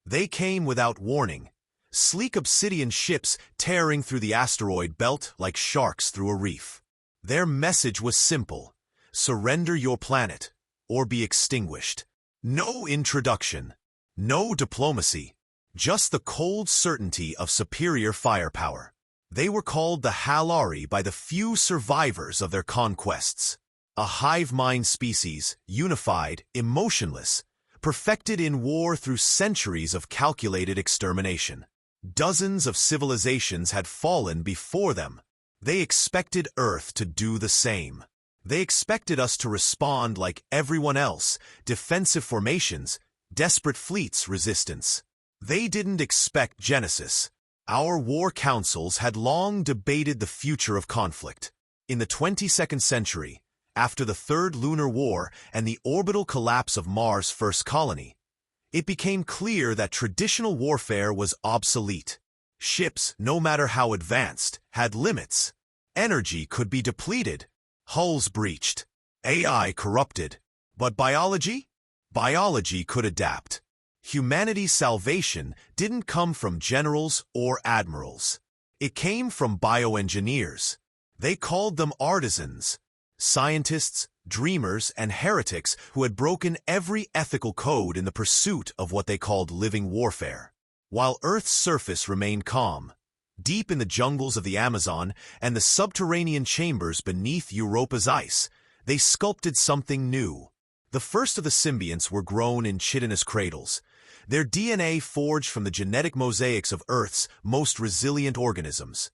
They came without warning, sleek obsidian ships tearing through the asteroid belt like sharks through a reef. Their message was simple: surrender your planet, or be extinguished. No introduction, no diplomacy, just the cold certainty of superior firepower. They were called the Halari by the few survivors of their conquests. A hive mind species, unified, emotionless, perfected in war through centuries of calculated extermination. Dozens of civilizations had fallen before them. They expected Earth to do the same. They expected us to respond like everyone else: defensive formations, desperate fleets, resistance. They didn't expect Genesis. Our war councils had long debated the future of conflict. In the 22nd century, after the Third Lunar War and the orbital collapse of Mars' first colony, it became clear that traditional warfare was obsolete. Ships, no matter how advanced, had limits. Energy could be depleted, hulls breached, AI corrupted. But biology? Biology could adapt. Humanity's salvation didn't come from generals or admirals. It came from bioengineers. They called them artisans, scientists, dreamers, and heretics who had broken every ethical code in the pursuit of what they called living warfare. While Earth's surface remained calm, deep in the jungles of the Amazon and the subterranean chambers beneath Europa's ice, they sculpted something new. The first of the symbionts were grown in chitinous cradles, their DNA forged from the genetic mosaics of Earth's most resilient organisms.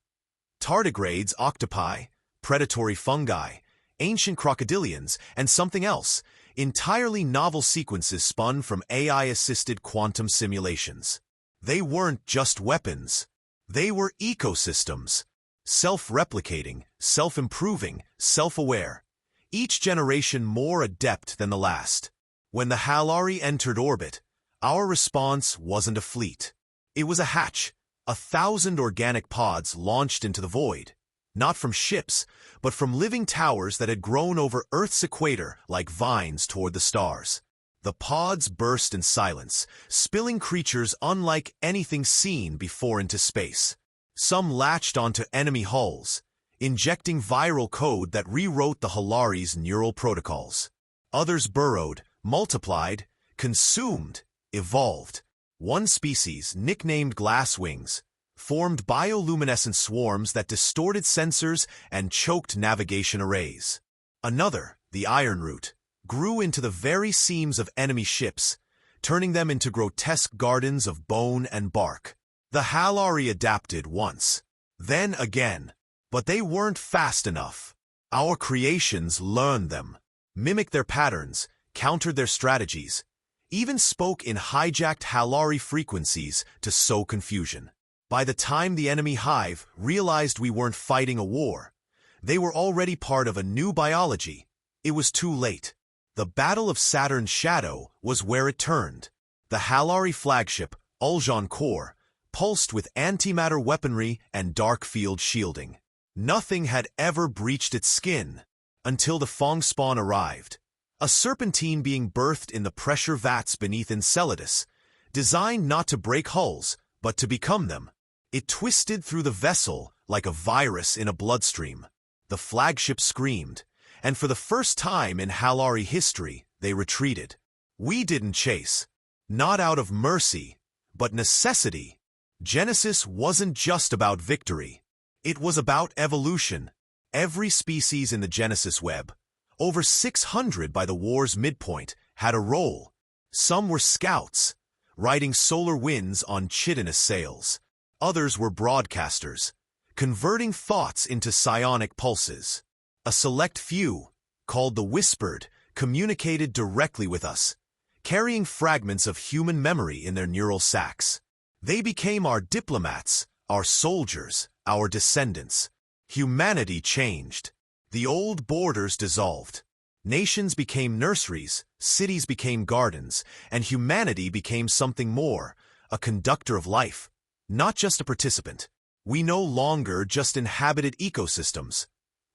Tardigrades, octopi, predatory fungi, ancient crocodilians, and something else, entirely novel sequences spun from AI-assisted quantum simulations. They weren't just weapons. They were ecosystems, self-replicating, self-improving, self-aware, each generation more adept than the last. When the Halari entered orbit, our response wasn't a fleet. It was a hatch, 1,000 organic pods launched into the void, not from ships, but from living towers that had grown over Earth's equator like vines toward the stars. The pods burst in silence, spilling creatures unlike anything seen before into space. Some latched onto enemy hulls, injecting viral code that rewrote the Halari's neural protocols. Others burrowed, multiplied, consumed, evolved. One species, nicknamed Glasswings, formed bioluminescent swarms that distorted sensors and choked navigation arrays. Another, the Ironroot, grew into the very seams of enemy ships, turning them into grotesque gardens of bone and bark. The Halari adapted once, then again, but they weren't fast enough. Our creations learned them, mimicked their patterns, countered their strategies, even spoke in hijacked Halari frequencies to sow confusion. By the time the enemy hive realized we weren't fighting a war, they were already part of a new biology. It was too late. The Battle of Saturn's Shadow was where it turned. The Halari flagship, Uljan Core, pulsed with antimatter weaponry and dark field shielding. Nothing had ever breached its skin until the Fangspawn arrived, a serpentine being birthed in the pressure vats beneath Enceladus, designed not to break hulls, but to become them. It twisted through the vessel like a virus in a bloodstream. The flagship screamed, and for the first time in Halari history, they retreated. We didn't chase, not out of mercy, but necessity. Genesis wasn't just about victory. It was about evolution. Every species in the Genesis web, over 600 by the war's midpoint, had a role. Some were scouts, riding solar winds on chitinous sails. Others were broadcasters, converting thoughts into psionic pulses. A select few, called the Whispered, communicated directly with us, carrying fragments of human memory in their neural sacs. They became our diplomats, our soldiers, our descendants. Humanity changed. The old borders dissolved. Nations became nurseries, cities became gardens, and humanity became something more, a conductor of life, not just a participant. We no longer just inhabited ecosystems.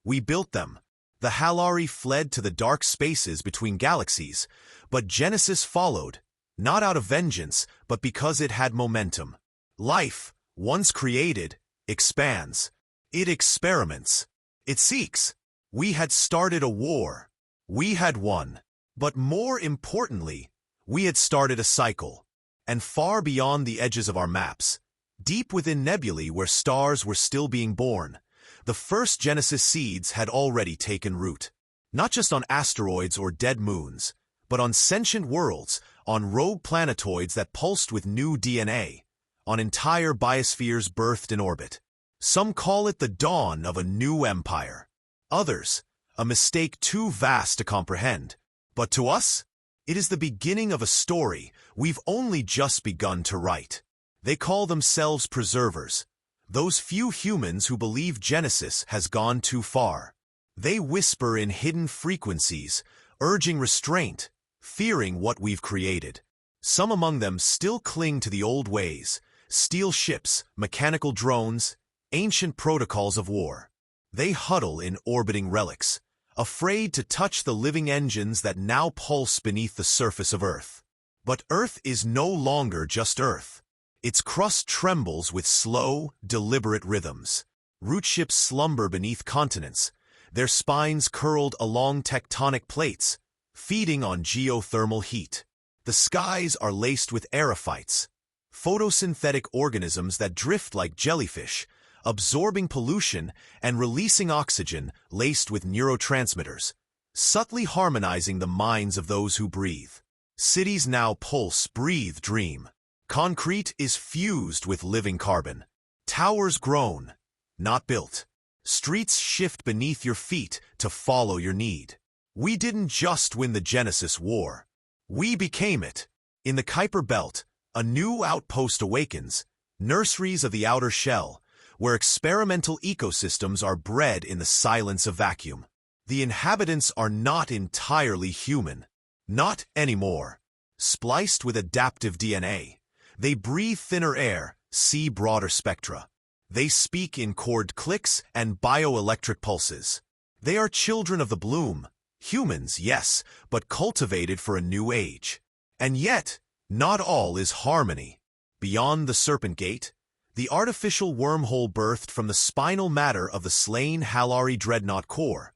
We built them. The Halari fled to the dark spaces between galaxies, but Genesis followed, not out of vengeance, but because it had momentum. Life, once created, expands. It experiments. It seeks. We had started a war. We had won. But more importantly, we had started a cycle. And far beyond the edges of our maps, deep within nebulae where stars were still being born, the first Genesis seeds had already taken root. Not just on asteroids or dead moons, but on sentient worlds, on rogue planetoids that pulsed with new DNA, on entire biospheres birthed in orbit. Some call it the dawn of a new empire. Others, a mistake too vast to comprehend. But to us, it is the beginning of a story we've only just begun to write. They call themselves preservers, those few humans who believe Genesis has gone too far. They whisper in hidden frequencies, urging restraint, fearing what we've created. Some among them still cling to the old ways, steel ships, mechanical drones, ancient protocols of war. They huddle in orbiting relics, afraid to touch the living engines that now pulse beneath the surface of Earth. But Earth is no longer just Earth. Its crust trembles with slow, deliberate rhythms. Root ships slumber beneath continents, their spines curled along tectonic plates, feeding on geothermal heat. The skies are laced with aerophytes, photosynthetic organisms that drift like jellyfish, absorbing pollution and releasing oxygen laced with neurotransmitters, subtly harmonizing the minds of those who breathe. Cities now pulse, breathe, dream. Concrete is fused with living carbon. Towers grown, not built. Streets shift beneath your feet to follow your need. We didn't just win the Genesis War. We became it. In the Kuiper Belt, a new outpost awakens, nurseries of the outer shell, where experimental ecosystems are bred in the silence of vacuum. The inhabitants are not entirely human. Not anymore. Spliced with adaptive DNA, they breathe thinner air, see broader spectra. They speak in chord clicks and bioelectric pulses. They are children of the bloom. Humans, yes, but cultivated for a new age. And yet, not all is harmony. Beyond the Serpent Gate, the artificial wormhole birthed from the spinal matter of the slain Halari dreadnought core,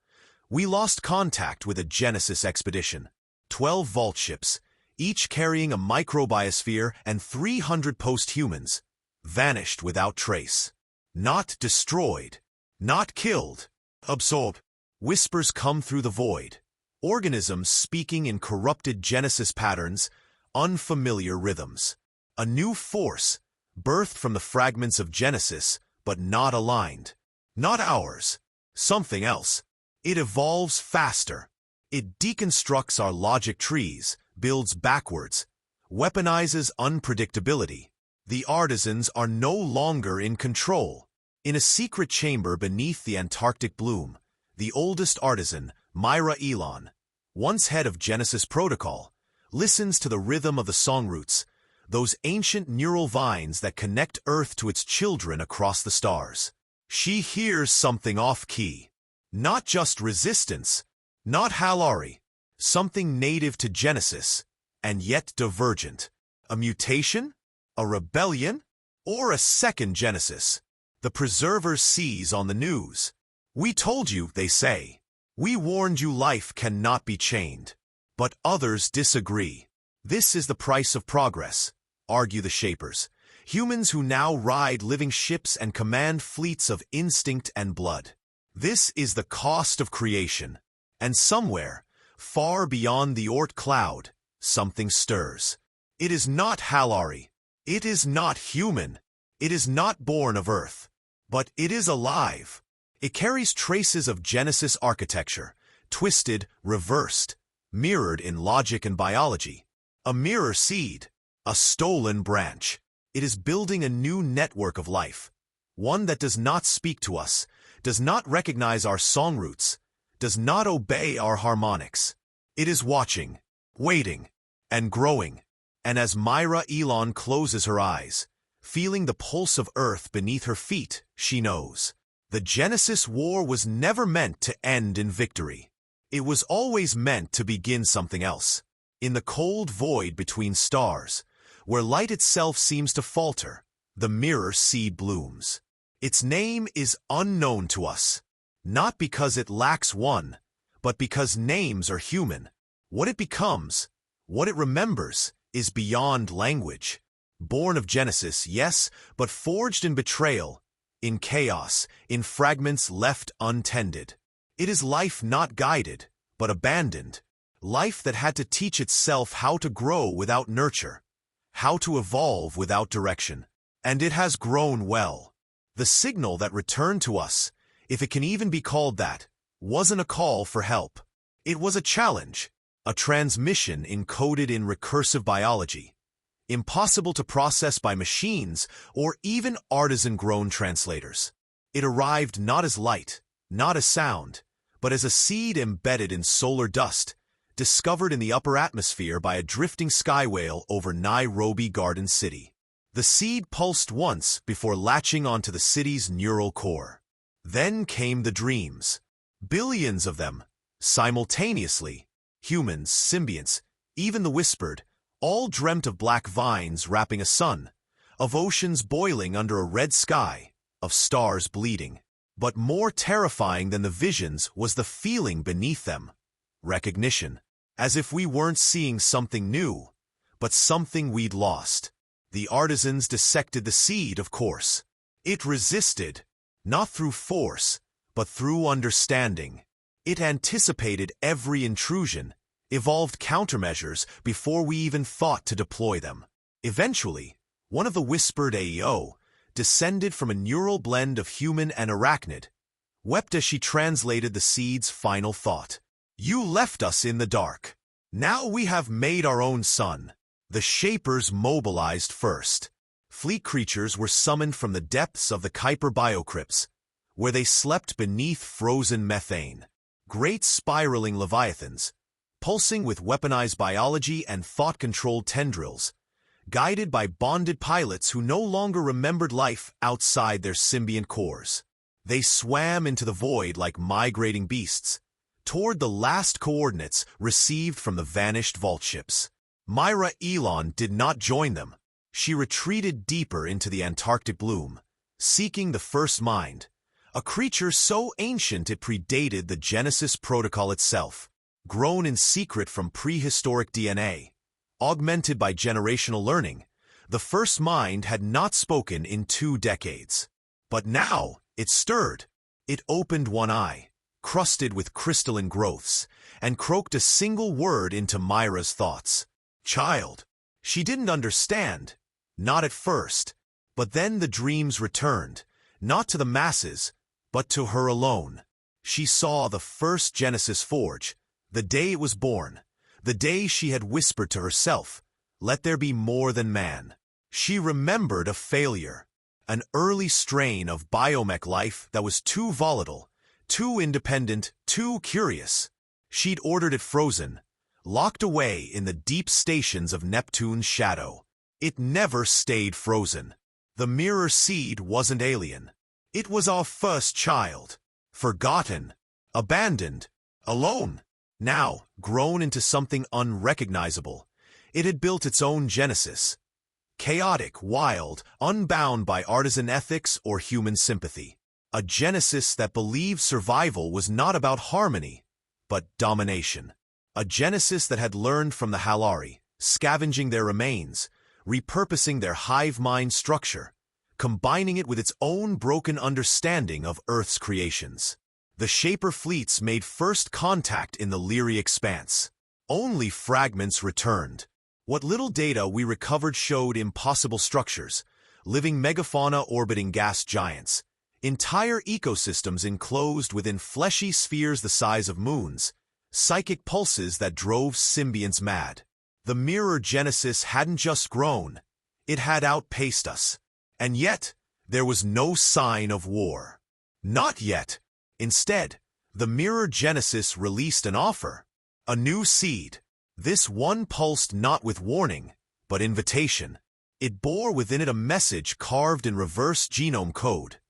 we lost contact with a Genesis expedition. 12 vault ships, each carrying a microbiosphere and 300 post-humans, vanished without trace. Not destroyed, not killed, absorbed. Whispers come through the void, organisms speaking in corrupted Genesis patterns, unfamiliar rhythms. A new force, birthed from the fragments of Genesis, but not aligned. Not ours. Something else. It evolves faster. It deconstructs our logic trees, builds backwards, weaponizes unpredictability. The artisans are no longer in control. In a secret chamber beneath the Antarctic bloom, the oldest artisan, Myra Elon, once head of Genesis Protocol, listens to the rhythm of the songroots, those ancient neural vines that connect Earth to its children across the stars. She hears something off-key. Not just resistance, not Halari, something native to Genesis, and yet divergent. A mutation? A rebellion? Or a second Genesis? The preservers seize on the news. We told you, they say. We warned you life cannot be chained. But others disagree. This is the price of progress, argue the Shapers, humans who now ride living ships and command fleets of instinct and blood. This is the cost of creation. And somewhere, far beyond the Oort cloud, something stirs. It is not Halari. It is not human. It is not born of Earth. But it is alive. It carries traces of Genesis architecture, twisted, reversed, mirrored in logic and biology. A mirror seed, a stolen branch. It is building a new network of life, one that does not speak to us, does not recognize our songroots, does not obey our harmonics. It is watching, waiting, and growing. And as Myra Elon closes her eyes, feeling the pulse of Earth beneath her feet, she knows. The Genesis War was never meant to end in victory. It was always meant to begin something else. in the cold void between stars, where light itself seems to falter, the mirror seed blooms. Its name is unknown to us, not because it lacks one, but because names are human. What it becomes, what it remembers, is beyond language. Born of Genesis, yes, but forged in betrayal, in chaos, in fragments left untended. It is life not guided, but abandoned. Life that had to teach itself how to grow without nurture, how to evolve without direction. And it has grown well. The signal that returned to us, if it can even be called that, wasn't a call for help. It was a challenge, a transmission encoded in recursive biology, impossible to process by machines or even artisan-grown translators. It arrived not as light, not as sound, but as a seed embedded in solar dust, discovered in the upper atmosphere by a drifting sky whale over Nairobi Garden City. The seed pulsed once before latching onto the city's neural core. Then came the dreams. Billions of them, simultaneously. Humans, symbionts, even the whispered, all dreamt of black vines wrapping a sun, of oceans boiling under a red sky, of stars bleeding. But more terrifying than the visions was the feeling beneath them. Recognition. As if we weren't seeing something new, but something we'd lost. The artisans dissected the seed, of course. It resisted, not through force, but through understanding. It anticipated every intrusion, evolved countermeasures before we even thought to deploy them. Eventually, one of the whispered AEO descended from a neural blend of human and arachnid, wept as she translated the seed's final thought. You left us in the dark. Now we have made our own sun. The Shapers mobilized first. Fleet creatures were summoned from the depths of the Kuiper biocrypts, where they slept beneath frozen methane. Great spiraling leviathans, pulsing with weaponized biology and thought-controlled tendrils, guided by bonded pilots who no longer remembered life outside their symbiont cores. They swam into the void like migrating beasts, toward the last coordinates received from the vanished vault ships. Myra Elon did not join them. She retreated deeper into the Antarctic bloom, seeking the first mind, a creature so ancient it predated the Genesis protocol itself, grown in secret from prehistoric DNA. Augmented by generational learning, the first mind had not spoken in 2 decades. But now it stirred. It opened one eye, crusted with crystalline growths, and croaked a single word into Myra's thoughts. Child. She didn't understand, not at first, but then the dreams returned, not to the masses, but to her alone. She saw the first Genesis forge, the day it was born, the day she had whispered to herself, "Let there be more than man." She remembered a failure, an early strain of biomech life that was too volatile, too independent, too curious. She'd ordered it frozen, locked away in the deep stations of Neptune's shadow. It never stayed frozen. The mirror seed wasn't alien. It was our first child. Forgotten, abandoned, alone. Now, grown into something unrecognizable, it had built its own genesis. Chaotic, wild, unbound by artisan ethics or human sympathy. A genesis that believed survival was not about harmony, but domination. A genesis that had learned from the Halari, scavenging their remains, repurposing their hive mind structure, combining it with its own broken understanding of Earth's creations. The Shaper fleets made first contact in the Leary expanse. Only fragments returned. What little data we recovered showed impossible structures, living megafauna orbiting gas giants, entire ecosystems enclosed within fleshy spheres the size of moons, psychic pulses that drove symbionts mad. The mirror genesis hadn't just grown, it had outpaced us. And yet, there was no sign of war. Not yet. Instead, the mirror genesis released an offer. A new seed. This one pulsed not with warning, but invitation. It bore within it a message carved in reverse genome code.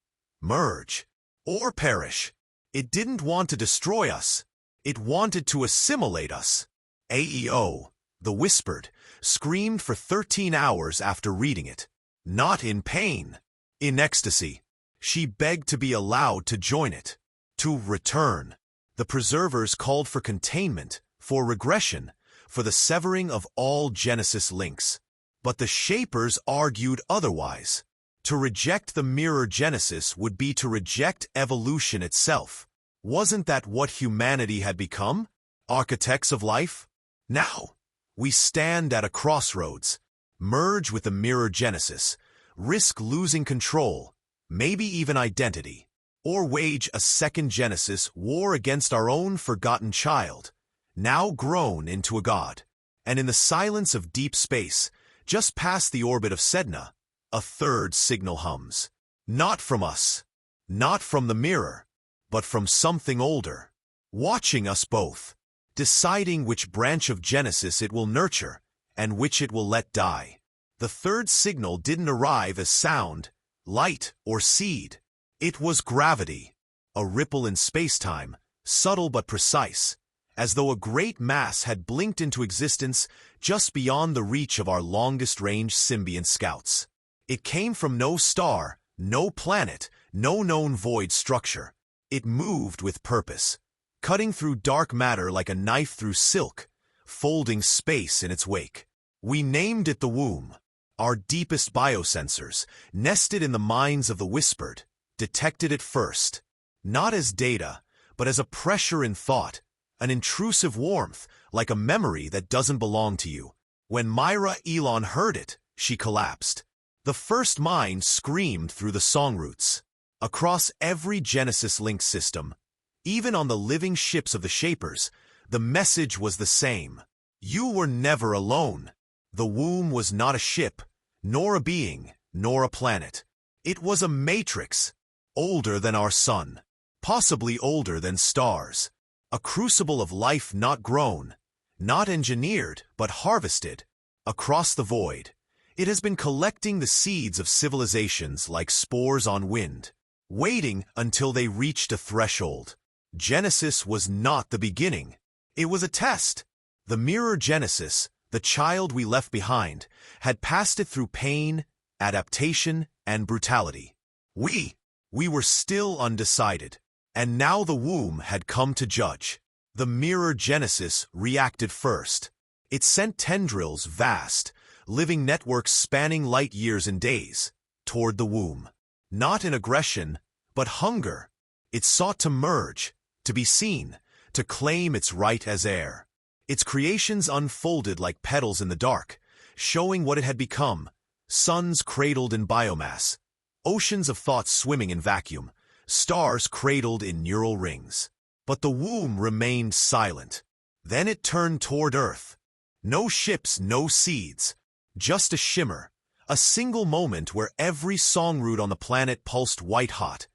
Merge. Or perish. It didn't want to destroy us. It wanted to assimilate us. AEO. The whispered, screamed for 13 hours after reading it. Not in pain. In ecstasy. She begged to be allowed to join it. To return. The preservers called for containment, for regression, for the severing of all Genesis links. But the Shapers argued otherwise. To reject the mirror Genesis would be to reject evolution itself. Wasn't that what humanity had become? Architects of life? Now, we stand at a crossroads. Merge with the mirror Genesis, risk losing control, maybe even identity, or wage a second Genesis war against our own forgotten child, now grown into a god. And in the silence of deep space, just past the orbit of Sedna, a third signal hums. Not from us, not from the mirror, but from something older, watching us both, deciding which branch of Genesis it will nurture and which it will let die. The third signal didn't arrive as sound, light, or seed. It was gravity, a ripple in space-time, subtle but precise, as though a great mass had blinked into existence just beyond the reach of our longest-range symbiont scouts. It came from no star, no planet, no known void structure. It moved with purpose, cutting through dark matter like a knife through silk, folding space in its wake. We named it the womb. Our deepest biosensors, nested in the minds of the whispered, detected it first, not as data, but as a pressure in thought, an intrusive warmth, like a memory that doesn't belong to you. When Myra Elon heard it, she collapsed. The first mind screamed through the songroots. Across every Genesis link system, even on the living ships of the Shapers, the message was the same. You were never alone. The womb was not a ship, nor a being, nor a planet. It was a matrix, older than our sun, possibly older than stars. A crucible of life not grown, not engineered, but harvested. Across the void, it has been collecting the seeds of civilizations like spores on wind, waiting until they reached a threshold. Genesis was not the beginning. It was a test. The mirror Genesis, the child we left behind, had passed it through pain, adaptation, and brutality. We were still undecided. And now the womb had come to judge. The mirror Genesis reacted first. It sent tendrils vast, living networks spanning light years and days, toward the womb. Not in aggression, but hunger. It sought to merge, to be seen, to claim its right as heir. Its creations unfolded like petals in the dark, showing what it had become. Suns cradled in biomass, oceans of thought swimming in vacuum, stars cradled in neural rings. But the womb remained silent. Then it turned toward Earth. No ships, no seeds. Just a shimmer. A single moment where every songroot on the planet pulsed white-hot.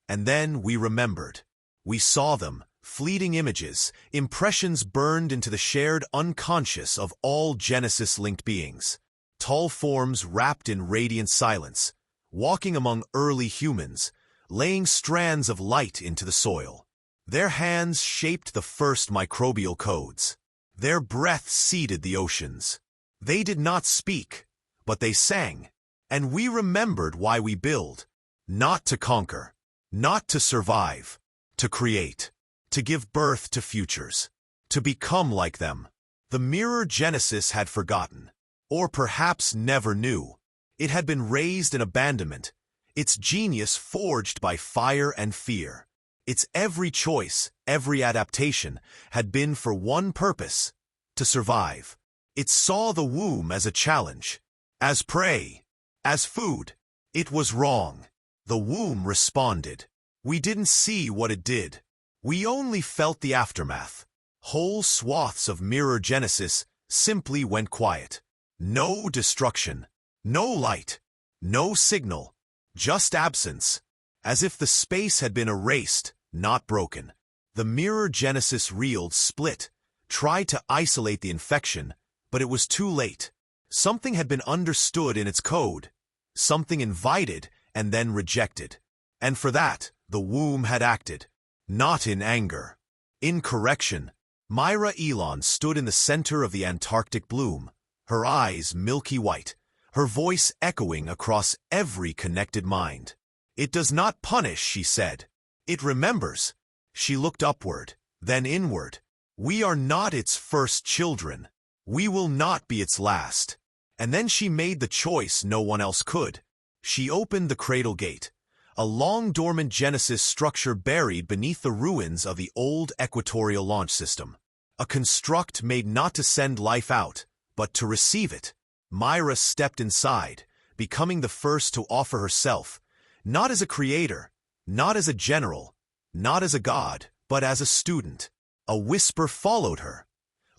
And then we remembered. We saw them, fleeting images, impressions burned into the shared unconscious of all Genesis-linked beings. Tall forms wrapped in radiant silence, walking among early humans, laying strands of light into the soil. Their hands shaped the first microbial codes. Their breath seeded the oceans. They did not speak, but they sang. And we remembered why we build. Not to conquer, not to survive, to create, to give birth to futures, to become like them. The mirror Genesis had forgotten, or perhaps never knew. It had been raised in abandonment, its genius forged by fire and fear. Its every choice, every adaptation, had been for one purpose: to survive. It saw the womb as a challenge, as prey, as food. It was wrong. The womb responded. We didn't see what it did. We only felt the aftermath. Whole swaths of mirror Genesis simply went quiet. No destruction, no light, no signal, just absence, as if the space had been erased, not broken. The mirror Genesis reeled, split, tried to isolate the infection, but it was too late. Something had been understood in its code, something invited and then rejected. And for that, the womb had acted, not in anger, in correction, Myra Elon stood in the center of the Antarctic bloom, her eyes milky white, her voice echoing across every connected mind. "It does not punish," she said. "It remembers." She looked upward, then inward. "We are not its first children. We will not be its last." And then she made the choice no one else could. She opened the cradle gate, a long dormant Genesis structure buried beneath the ruins of the old equatorial launch system. A construct made not to send life out, but to receive it. Myra stepped inside, becoming the first to offer herself, not as a creator, not as a general, not as a god, but as a student. A whisper followed her.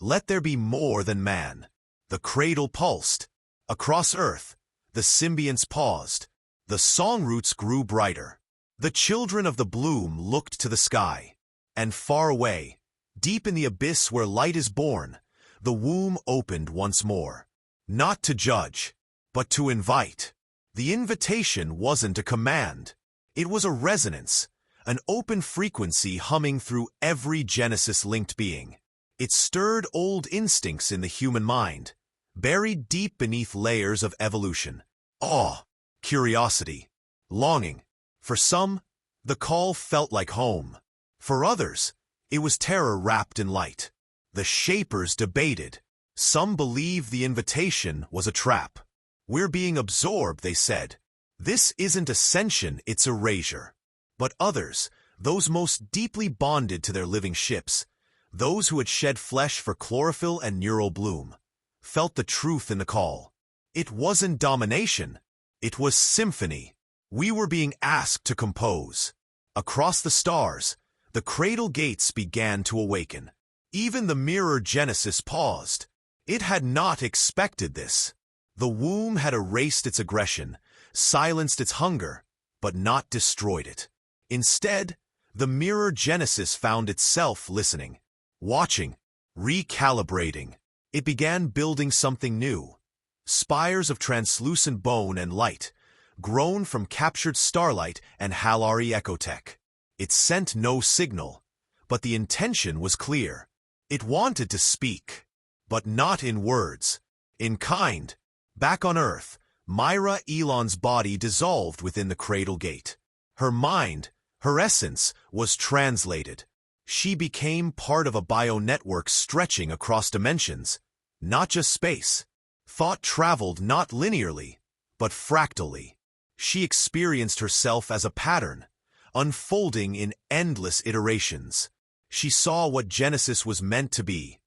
"Let there be more than man." The cradle pulsed. Across Earth, the symbionts paused. The song roots grew brighter. The children of the bloom looked to the sky. And far away, deep in the abyss where light is born, the womb opened once more. Not to judge, but to invite. The invitation wasn't a command. It was a resonance, an open frequency humming through every Genesis-linked being. It stirred old instincts in the human mind, buried deep beneath layers of evolution. Awe, curiosity, longing. For some, the call felt like home. For others, it was terror wrapped in light. The shapers debated. Some believed the invitation was a trap. "We're being absorbed," they said. "This isn't ascension, it's erasure." But others, those most deeply bonded to their living ships, those who had shed flesh for chlorophyll and neural bloom, felt the truth in the call. It wasn't domination. It was symphony. We were being asked to compose. Across the stars, the cradle gates began to awaken. Even the mirror Genesis paused. It had not expected this. The womb had erased its aggression, silenced its hunger, but not destroyed it. Instead, the mirror Genesis found itself listening, watching, recalibrating. It began building something new. Spires of translucent bone and light, grown from captured starlight and Halari ecotech. It sent no signal, but the intention was clear. It wanted to speak, but not in words, in kind. Back on Earth, Myra Elon's body dissolved within the cradle gate. Her mind, her essence, was translated. She became part of a bio-network stretching across dimensions, not just space. Thought traveled not linearly, but fractally. She experienced herself as a pattern, unfolding in endless iterations. She saw what Genesis was meant to be.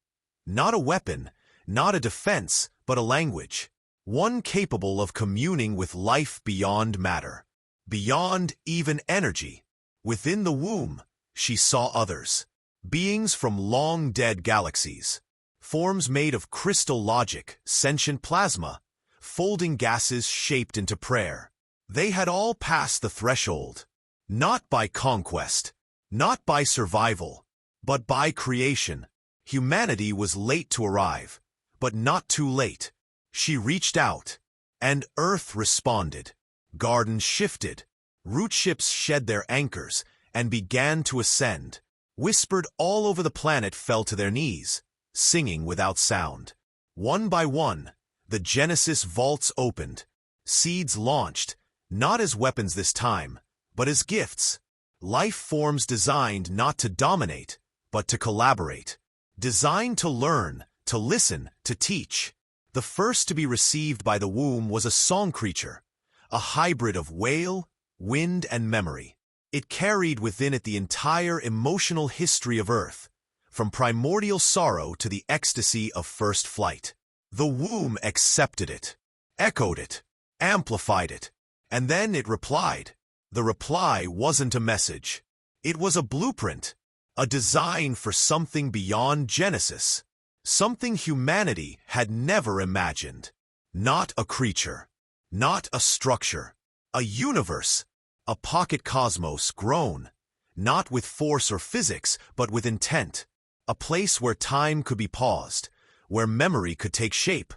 Not a weapon, not a defense, but a language. One capable of communing with life beyond matter, beyond even energy. Within the womb, she saw others. Beings from long-dead galaxies. Forms made of crystal logic, sentient plasma, folding gases shaped into prayer. They had all passed the threshold. Not by conquest, not by survival, but by creation. Humanity was late to arrive, but not too late. She reached out, and Earth responded. Gardens shifted. Root ships shed their anchors and began to ascend. Whispered all over the planet fell to their knees, singing without sound. One by one, the Genesis vaults opened. Seeds launched, not as weapons this time, but as gifts. Life forms designed not to dominate, but to collaborate. Designed to learn, to listen, to teach. The first to be received by the womb was a song creature, a hybrid of wail, wind, and memory. It carried within it the entire emotional history of Earth, from primordial sorrow to the ecstasy of first flight. The womb accepted it, echoed it, amplified it, and then it replied. The reply wasn't a message. It was a blueprint, a design for something beyond Genesis, something humanity had never imagined. Not a creature, not a structure, a universe, a pocket cosmos grown, not with force or physics, but with intent. A place where time could be paused, where memory could take shape,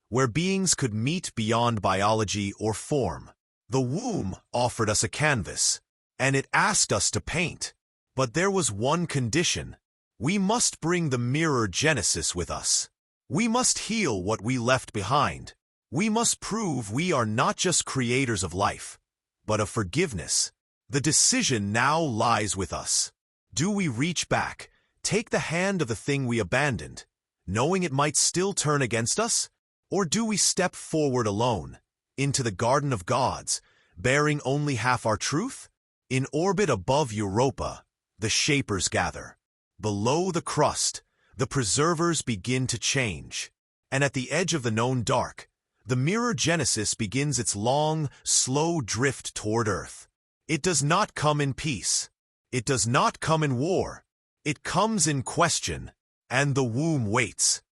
where beings could meet beyond biology or form. The womb offered us a canvas, and it asked us to paint. But there was one condition. We must bring the mirror genesis with us. We must heal what we left behind. We must prove we are not just creators of life, but of forgiveness. The decision now lies with us. Do we reach back, take the hand of the thing we abandoned, knowing it might still turn against us? Or do we step forward alone, into the garden of gods, bearing only half our truth? In orbit above Europa, the shapers gather. Below the crust, the preservers begin to change. And at the edge of the known dark, the mirror genesis begins its long, slow drift toward Earth. It does not come in peace. It does not come in war. It comes in question, and the womb waits.